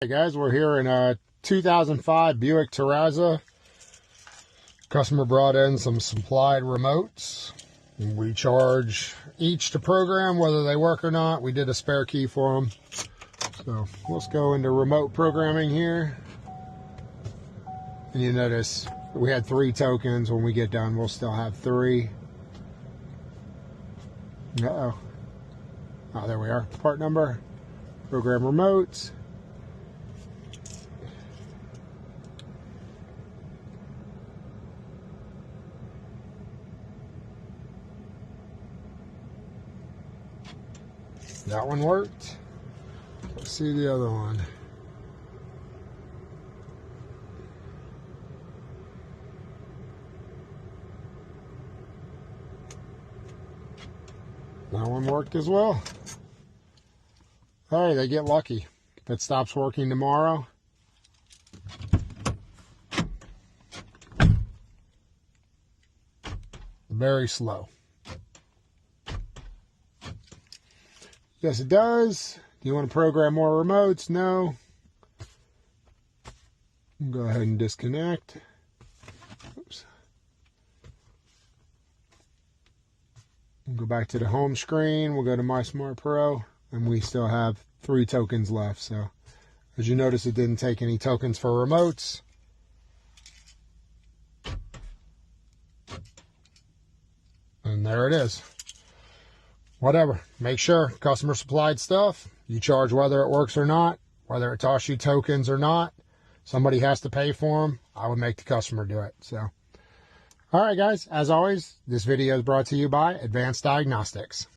Hey guys, we're here in a 2005 Buick Terrazza. Customer brought in some supplied remotes. And we charge each to program whether they work or not. We did a spare key for them. So let's go into remote programming here. And you notice we had 3 tokens. When we get done, we'll still have 3. Uh-oh. Oh, there we are. Part number. Program remotes. That one worked. Let's see the other one. That one worked as well. Hey, they get lucky. If it stops working tomorrow, very slow. Yes, it does. Do you want to program more remotes? No. Go ahead and disconnect. Oops. We'll go back to the home screen. We'll go to My Smart Pro, and we still have 3 tokens left. So, as you notice, it didn't take any tokens for remotes. And there it is. Whatever. Make sure customer supplied stuff. You charge whether it works or not, whether it costs you tokens or not. Somebody has to pay for them. I would make the customer do it. So, all right, guys. As always, this video is brought to you by Advanced Diagnostics.